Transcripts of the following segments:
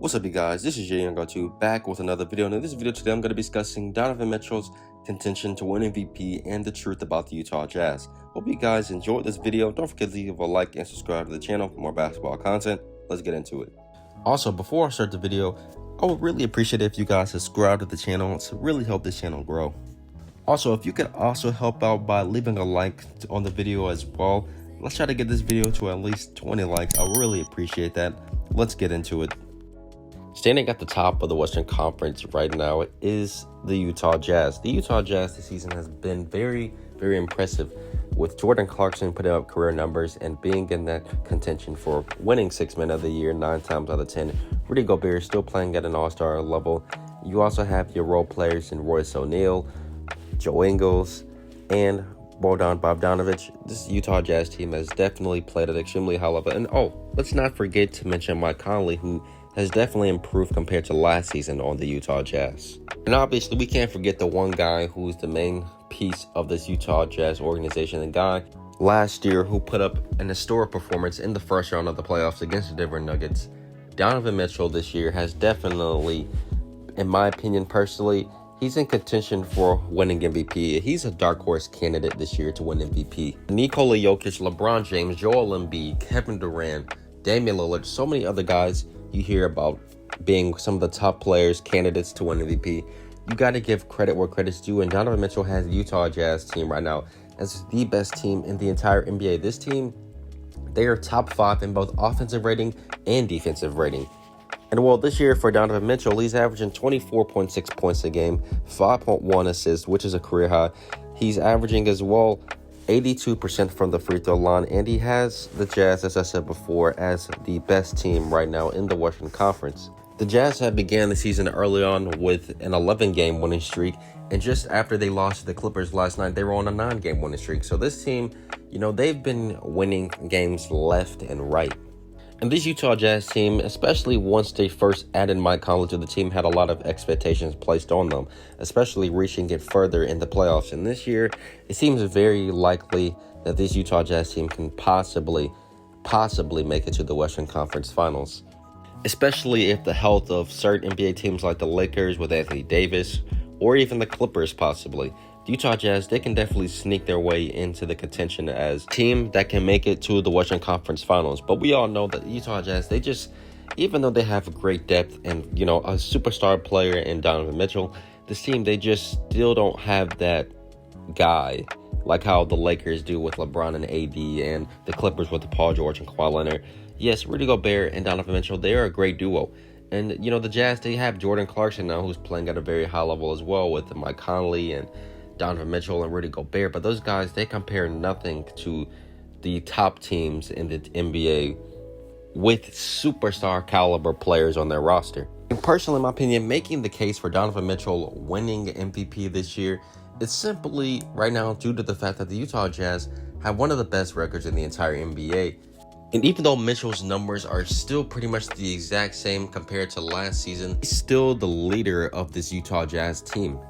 What's up, you guys? This is Jay back with another video. And in this video today, I'm going to be discussing Donovan Mitchell's contention to win MVP and the truth about the Utah Jazz. Hope you guys enjoyed this video. Don't forget to leave a like and subscribe to the channel for more basketball content. Let's get into it. Also, before I start the video, I would really appreciate it if you guys subscribe to the channel. It's really help this channel grow. Also, if you could also help out by leaving a like on the video as well. Let's try to get this video to at least 20 likes. I really appreciate that. Let's get into it. Standing at the top of the Western Conference right now is the Utah Jazz. The Utah Jazz this season has been very, very impressive, with Jordan Clarkson putting up career numbers and being in that contention for winning Sixth Man of the Year 9 times out of 10. Rudy Gobert still playing at an all-star level. You also have your role players in Royce O'Neal, Joe Ingles, and Bojan Bogdanovic. This Utah Jazz team has definitely played at an extremely high level. And let's not forget to mention Mike Conley, who has definitely improved compared to last season on the Utah Jazz. And obviously, we can't forget the one guy who's the main piece of this Utah Jazz organization, the guy last year who put up an historic performance in the first round of the playoffs against the Denver Nuggets. Donovan Mitchell this year has definitely, in my opinion personally, he's in contention for winning MVP. He's a dark horse candidate this year to win MVP. Nikola Jokic, LeBron James, Joel Embiid, Kevin Durant, Damian Lillard, so many other guys you hear about being some of the top players, candidates to win MVP. You got to give credit where credit's due, and Donovan Mitchell has the Utah Jazz team right now as the best team in the entire NBA. This team, they are top 5 in both offensive rating and defensive rating. And this year for Donovan Mitchell, he's averaging 24.6 points a game, 5.1 assists, which is a career high. He's averaging as well 82% from the free throw line, and he has the Jazz, as I said before, as the best team right now in the Western Conference. The Jazz had began the season early on with an 11-game winning streak, and just after they lost to the Clippers last night, they were on a 9-game winning streak. So this team, they've been winning games left and right. And this Utah Jazz team, especially once they first added Mike Conley to the team, had a lot of expectations placed on them, especially reaching it further in the playoffs. And this year, it seems very likely that this Utah Jazz team can possibly make it to the Western Conference Finals, especially if the health of certain NBA teams like the Lakers with Anthony Davis, or even the Clippers possibly. The Utah Jazz, they can definitely sneak their way into the contention as a team that can make it to the Western Conference Finals. But we all know that the Utah Jazz, they just, even though they have great depth and, a superstar player in Donovan Mitchell, this team, they just still don't have that guy like how the Lakers do with LeBron and AD, and the Clippers with Paul George and Kawhi Leonard. Yes, Rudy Gobert and Donovan Mitchell, they are a great duo. And, the Jazz, they have Jordan Clarkson now, who's playing at a very high level as well, with Mike Conley and Donovan Mitchell and Rudy Gobert. But those guys, they compare nothing to the top teams in the NBA with superstar caliber players on their roster. And personally, in my opinion, making the case for Donovan Mitchell winning MVP this year is simply right now due to the fact that the Utah Jazz have one of the best records in the entire NBA. And even though Mitchell's numbers are still pretty much the exact same compared to last season, he's still the leader of this Utah Jazz team.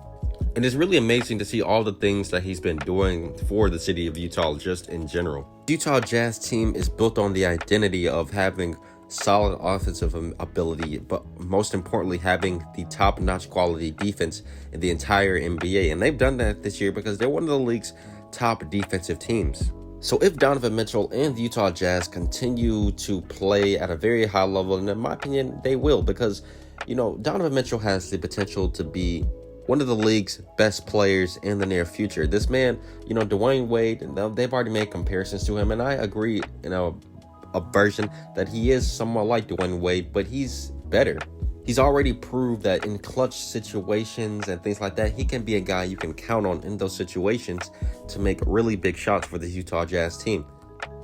And it's really amazing to see all the things that he's been doing for the city of Utah just in general. The Utah Jazz team is built on the identity of having solid offensive ability, but most importantly, having the top-notch quality defense in the entire NBA. And they've done that this year because they're one of the league's top defensive teams. So if Donovan Mitchell and the Utah Jazz continue to play at a very high level, and in my opinion, they will, because, Donovan Mitchell has the potential to be one of the league's best players in the near future. This man, Dwayne Wade, they've already made comparisons to him, and I agree, a version that he is somewhat like Dwayne Wade, but he's better. He's already proved that in clutch situations and things like that, he can be a guy you can count on in those situations to make really big shots for the Utah Jazz team.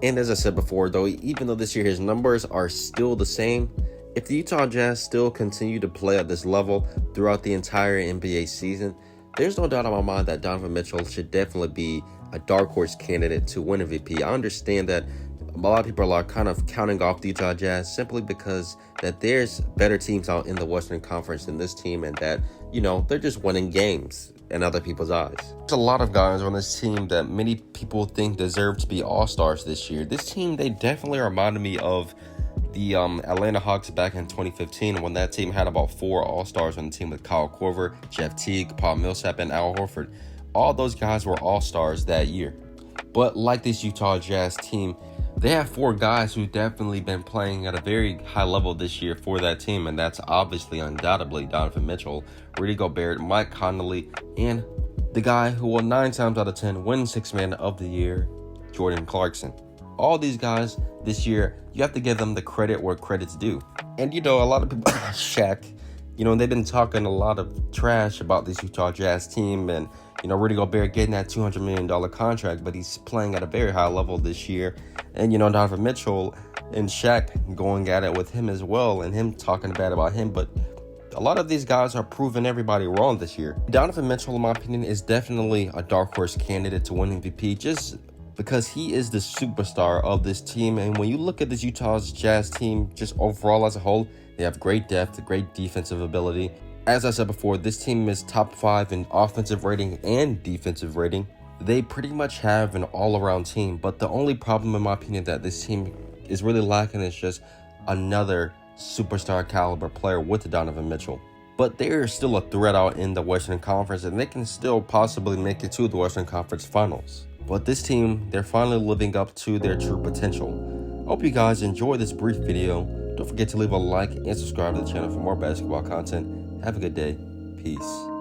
And as I said before, though, even though this year his numbers are still the same, if the Utah Jazz still continue to play at this level throughout the entire NBA season, there's no doubt in my mind that Donovan Mitchell should definitely be a dark horse candidate to win MVP. I understand that a lot of people are kind of counting off the Utah Jazz simply because that there's better teams out in the Western Conference than this team, and that, they're just winning games in other people's eyes. There's a lot of guys on this team that many people think deserve to be all-stars this year. This team, they definitely reminded me of the Atlanta Hawks back in 2015 when that team had about 4 All-Stars on the team with Kyle Korver, Jeff Teague, Paul Millsap, and Al Horford. All those guys were All-Stars that year. But like this Utah Jazz team, they have 4 guys who definitely been playing at a very high level this year for that team, and that's obviously undoubtedly Donovan Mitchell, Rudy Gobert, Mike Conley, and the guy who will 9 times out of 10 win Sixth Man of the Year, Jordan Clarkson. All these guys this year, you have to give them the credit where credit's due. And a lot of people, Shaq, they've been talking a lot of trash about this Utah Jazz team, and Rudy Gobert getting that $200 million contract, but he's playing at a very high level this year. And Donovan Mitchell and Shaq going at it with him as well, and him talking bad about him, but a lot of these guys are proving everybody wrong this year. Donovan Mitchell, in my opinion, is definitely a dark horse candidate to win MVP, just because he is the superstar of this team. And when you look at this Utah Jazz team, just overall as a whole, they have great depth, great defensive ability. As I said before, this team is top 5 in offensive rating and defensive rating. They pretty much have an all-around team, but the only problem, in my opinion, that this team is really lacking is just another superstar caliber player with Donovan Mitchell. But they're still a threat out in the Western Conference, and they can still possibly make it to the Western Conference Finals. But this team, they're finally living up to their true potential. Hope you guys enjoyed this brief video. Don't forget to leave a like and subscribe to the channel for more basketball content. Have a good day. Peace.